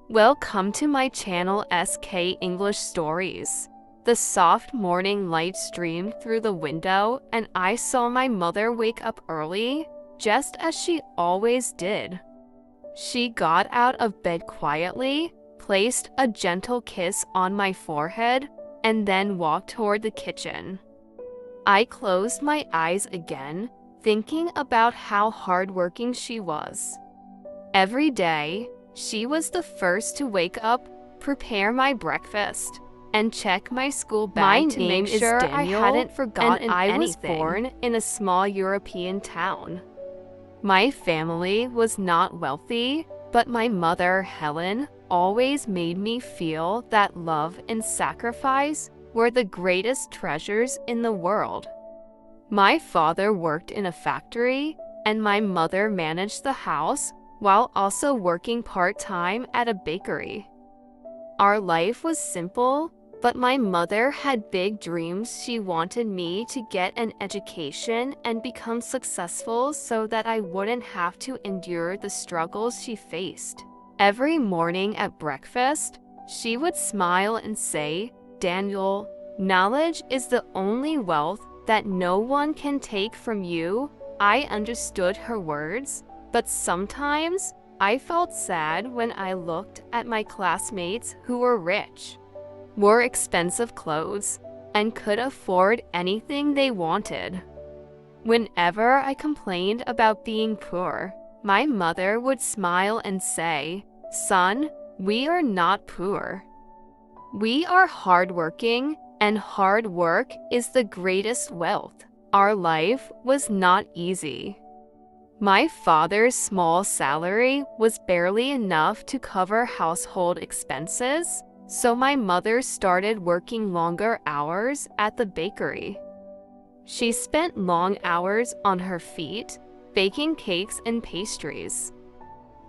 Welcome to my channel SK English Stories. The soft morning light streamed through the window and I saw my mother wake up early, just as she always did. She got out of bed quietly, placed a gentle kiss on my forehead, and then walked toward the kitchen. I closed my eyes again, thinking about how hardworking she was. Every day, she was the first to wake up, prepare my breakfast, and check my school bag to make sure I hadn't forgotten anything. I was born in a small European town. My family was not wealthy, but my mother, Helen, always made me feel that love and sacrifice were the greatest treasures in the world. My father worked in a factory, and my mother managed the house while also working part-time at a bakery. Our life was simple, but my mother had big dreams. She wanted me to get an education and become successful so that I wouldn't have to endure the struggles she faced. Every morning at breakfast, she would smile and say, "Daniel, knowledge is the only wealth that no one can take from you." I understood her words, but sometimes I felt sad when I looked at my classmates who were rich, wore expensive clothes, and could afford anything they wanted. Whenever I complained about being poor, my mother would smile and say, "Son, we are not poor. We are hardworking, and hard work is the greatest wealth." Our life was not easy. My father's small salary was barely enough to cover household expenses, so my mother started working longer hours at the bakery. She spent long hours on her feet, baking cakes and pastries.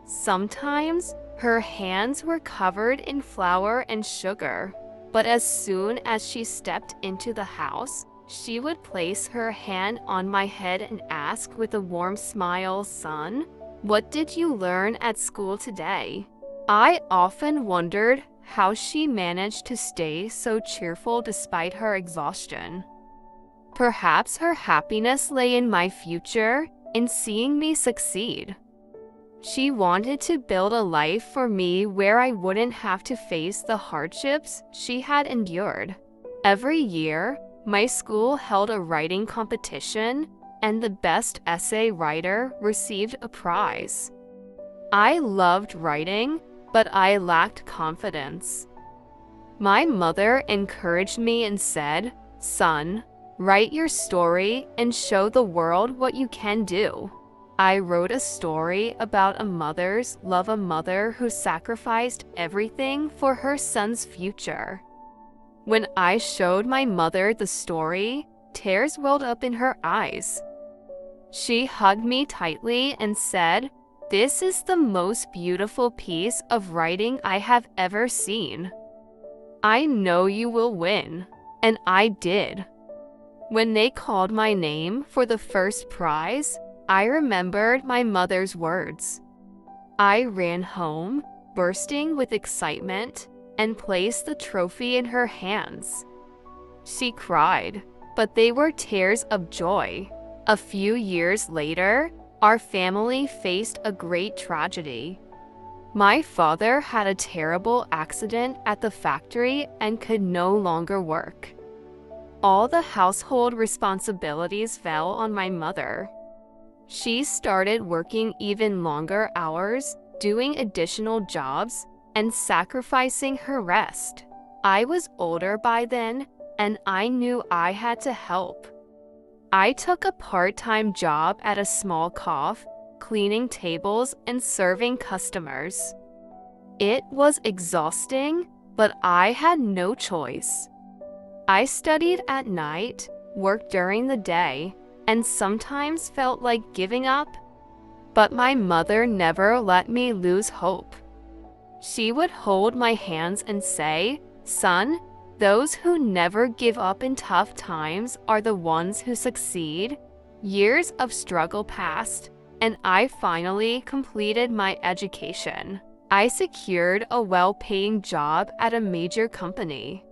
Sometimes her hands were covered in flour and sugar, but as soon as she stepped into the house, she would place her hand on my head and ask with a warm smile, "Son, what did you learn at school today?" I often wondered how she managed to stay so cheerful despite her exhaustion. Perhaps her happiness lay in my future, in seeing me succeed. She wanted to build a life for me where I wouldn't have to face the hardships she had endured. Every year, my school held a writing competition, and the best essay writer received a prize. I loved writing, but I lacked confidence. My mother encouraged me and said, "Son, write your story and show the world what you can do." I wrote a story about a mother's love, a mother who sacrificed everything for her son's future. When I showed my mother the story, tears welled up in her eyes. She hugged me tightly and said, "This is the most beautiful piece of writing I have ever seen. I know you will win." And I did. When they called my name for the first prize, I remembered my mother's words. I ran home, bursting with excitement, and placed the trophy in her hands. She cried, but they were tears of joy. A few years later, our family faced a great tragedy. My father had a terrible accident at the factory and could no longer work. All the household responsibilities fell on my mother. She started working even longer hours, doing additional jobs, and sacrificing her rest. I was older by then, and I knew I had to help. I took a part-time job at a small cafe, cleaning tables and serving customers. It was exhausting, but I had no choice. I studied at night, worked during the day, and sometimes felt like giving up. But my mother never let me lose hope. She would hold my hands and say, "Son, those who never give up in tough times are the ones who succeed." Years of struggle passed, and I finally completed my education. I secured a well-paying job at a major company.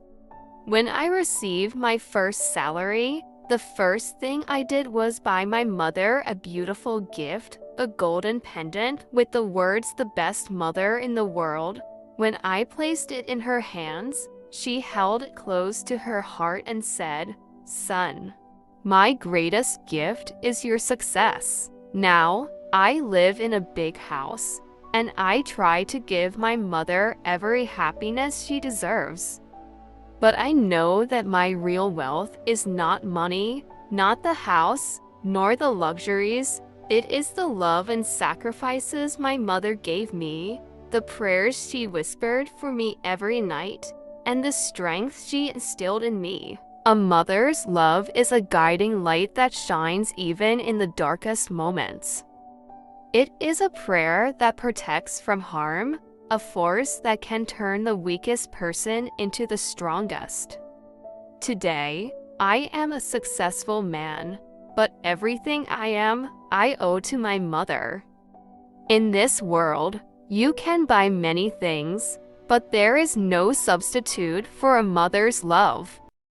When I received my first salary, the first thing I did was buy my mother a beautiful gift, a golden pendant with the words "the best mother in the world." When I placed it in her hands, she held it close to her heart and said, "Son, my greatest gift is your success." Now, I live in a big house, and I try to give my mother every happiness she deserves. But I know that my real wealth is not money, not the house, nor the luxuries. It is the love and sacrifices my mother gave me, the prayers she whispered for me every night, and the strength she instilled in me. A mother's love is a guiding light that shines even in the darkest moments. It is a prayer that protects from harm, a force that can turn the weakest person into the strongest. Today, I am a successful man, but everything I am, I owe to my mother. In this world, you can buy many things, but there is no substitute for a mother's love.